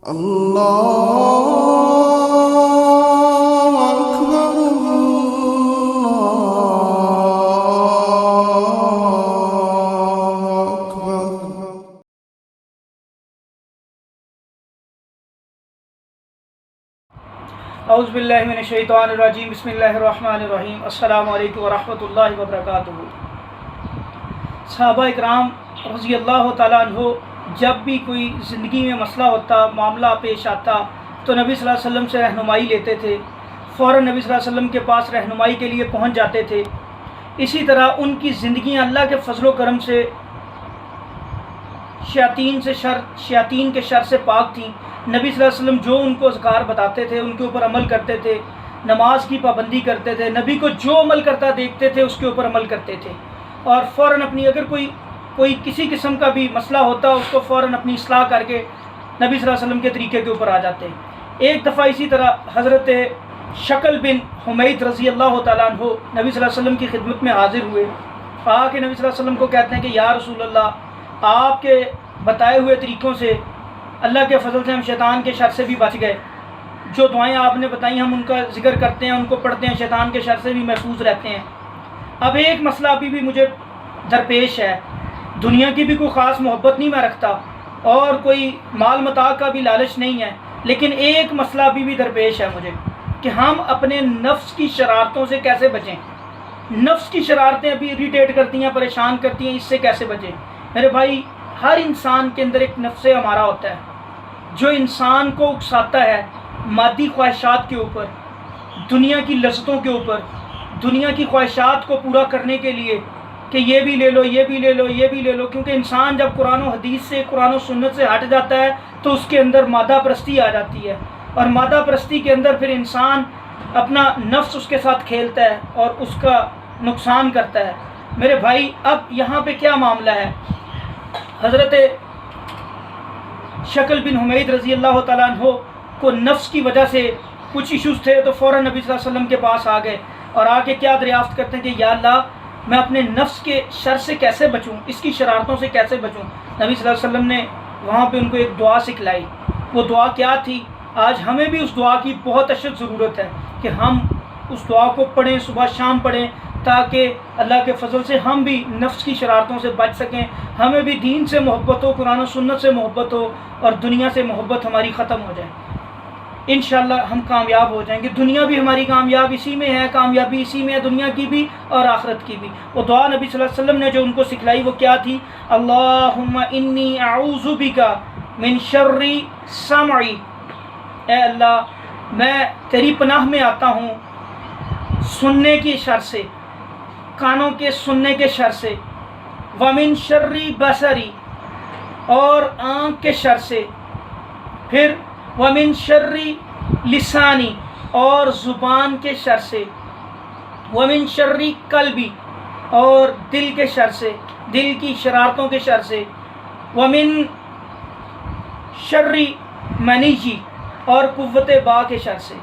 اللہ اکبر اللہ اکبر۔ اعوذ باللہ من الشیطان الرجیم، بسم اللہ الرحمن الرحیم۔ السلام علیکم ورحمۃ اللہ وبرکاتہ۔ صحابہ اکرام رضی اللہ تعالیٰ عنہ جب بھی کوئی زندگی میں مسئلہ ہوتا، معاملہ پیش آتا تو نبی صلی اللہ علیہ وسلم سے رہنمائی لیتے تھے، فوراً نبی صلی اللہ علیہ وسلم کے پاس رہنمائی کے لیے پہنچ جاتے تھے۔ اسی طرح ان کی زندگیاں اللہ کے فضل و کرم سے شیاطین کے شر سے پاک تھیں۔ نبی صلی اللہ علیہ وسلم جو ان کو اذکار بتاتے تھے ان کے اوپر عمل کرتے تھے، نماز کی پابندی کرتے تھے، نبی کو جو عمل کرتا دیکھتے تھے اس کے اوپر عمل کرتے تھے، اور فوراً اپنی اگر کوئی کسی قسم کا بھی مسئلہ ہوتا اس کو فوراً اپنی اصلاح کر کے نبی صلی اللہ علیہ وسلم کے طریقے کے اوپر آ جاتے۔ ایک دفعہ اسی طرح حضرت شکل بن حمید رضی اللہ تعالیٰ عنہ نبی صلی اللہ علیہ وسلم کی خدمت میں حاضر ہوئے، آ کے نبی صلی اللہ علیہ وسلم کو کہتے ہیں کہ یا رسول اللہ، آپ کے بتائے ہوئے طریقوں سے اللہ کے فضل سے ہم شیطان کے شر سے بھی بچ گئے، جو دعائیں آپ نے بتائی ہم ان کا ذکر کرتے ہیں، ان کو پڑھتے ہیں، شیطان کے شر سے بھی محفوظ رہتے ہیں۔ اب ایک مسئلہ ابھی بھی مجھے درپیش ہے، دنیا کی بھی کوئی خاص محبت نہیں میں رکھتا اور کوئی مال متاع کا بھی لالچ نہیں ہے، لیکن ایک مسئلہ ابھی بھی درپیش ہے مجھے کہ ہم اپنے نفس کی شرارتوں سے کیسے بچیں۔ نفس کی شرارتیں ابھی اریٹیٹ کرتی ہیں، پریشان کرتی ہیں، اس سے کیسے بچیں؟ میرے بھائی، ہر انسان کے اندر ایک نفس ہمارا ہوتا ہے جو انسان کو اکساتا ہے مادی خواہشات کے اوپر، دنیا کی لذتوں کے اوپر، دنیا کی خواہشات کو پورا کرنے کے لیے کہ یہ بھی لے لو، یہ بھی لے لو، یہ بھی لے لو، کیونکہ انسان جب قرآن و حدیث سے، قرآن و سنت سے ہٹ جاتا ہے تو اس کے اندر مادہ پرستی آ جاتی ہے، اور مادہ پرستی کے اندر پھر انسان اپنا نفس اس کے ساتھ کھیلتا ہے اور اس کا نقصان کرتا ہے۔ میرے بھائی، اب یہاں پہ کیا معاملہ ہے؟ حضرت شکل بن حمید رضی اللہ تعالیٰ عنہ کو نفس کی وجہ سے کچھ ایشوز تھے تو فوراً نبی صلی اللہ علیہ وسلم کے پاس آ گئے اور آ کے کیا دریافت کرتے ہیں کہ یا اللہ، میں اپنے نفس کے شر سے کیسے بچوں، اس کی شرارتوں سے کیسے بچوں؟ نبی صلی اللہ علیہ وسلم نے وہاں پہ ان کو ایک دعا سکھلائی۔ وہ دعا کیا تھی؟ آج ہمیں بھی اس دعا کی بہت اشد ضرورت ہے کہ ہم اس دعا کو پڑھیں، صبح شام پڑھیں، تاکہ اللہ کے فضل سے ہم بھی نفس کی شرارتوں سے بچ سکیں، ہمیں بھی دین سے محبت ہو، قرآن و سنت سے محبت ہو، اور دنیا سے محبت ہماری ختم ہو جائے۔ انشاءاللہ ہم کامیاب ہو جائیں گے۔ دنیا بھی ہماری کامیاب اسی میں ہے، کامیابی اسی میں ہے، دنیا کی بھی اور آخرت کی بھی۔ وہ دعا نبی صلی اللہ علیہ وسلم نے جو ان کو سکھلائی وہ کیا تھی؟ اللہم انی اعوذ بک من شر سمعی، اے اللہ میں تیری پناہ میں آتا ہوں سننے کی شر سے، کانوں کے سننے کے شر سے، ومن شر بصری، اور آنکھ کے شر سے، پھر ومن شر لسانی، اور زبان کے شر سے، ومن شر قلبی، اور دل کے شر سے، دل کی شرارتوں کے شر سے، ومن شر منیجی، اور قوت با کے شر سے۔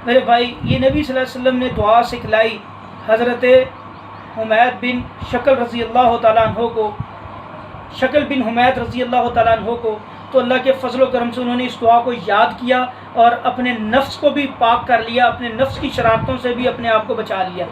میرے بھائی، یہ نبی صلی اللہ علیہ وسلم نے دعا سکھلائی حضرت حمید بن شکل رضی اللہ تعالیٰ عنہ کو، شکل بن حمید رضی اللہ تعالیٰ عنہ کو، تو اللہ کے فضل و کرم سے انہوں نے اس دعا کو یاد کیا اور اپنے نفس کو بھی پاک کر لیا، اپنے نفس کی شرارتوں سے بھی اپنے آپ کو بچا لیا۔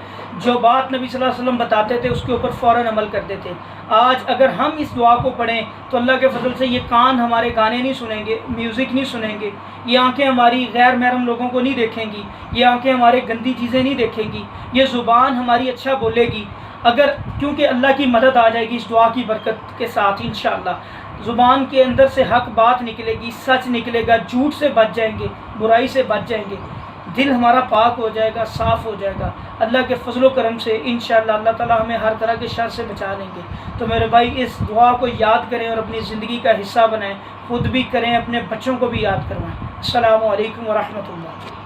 جو بات نبی صلی اللہ علیہ وسلم بتاتے تھے اس کے اوپر فوراً عمل کرتے تھے۔ آج اگر ہم اس دعا کو پڑھیں تو اللہ کے فضل سے یہ کان ہمارے گانے نہیں سنیں گے، میوزک نہیں سنیں گے، یہ آنکھیں ہماری غیر محرم لوگوں کو نہیں دیکھیں گی، یہ آنکھیں ہمارے گندی چیزیں نہیں دیکھیں گی، یہ زبان ہماری اچھا بولے گی، اگر کیونکہ اللہ کی مدد آ جائے گی اس دعا کی برکت کے ساتھ انشاءاللہ۔ زبان کے اندر سے حق بات نکلے گی، سچ نکلے گا، جھوٹ سے بچ جائیں گے، برائی سے بچ جائیں گے، دل ہمارا پاک ہو جائے گا، صاف ہو جائے گا۔ اللہ کے فضل و کرم سے انشاءاللہ اللہ تعالیٰ ہمیں ہر طرح کے شر سے بچا لیں گے۔ تو میرے بھائی، اس دعا کو یاد کریں اور اپنی زندگی کا حصہ بنائیں، خود بھی کریں، اپنے بچوں کو بھی یاد کروائیں۔ السلام علیکم ورحمۃ اللہ۔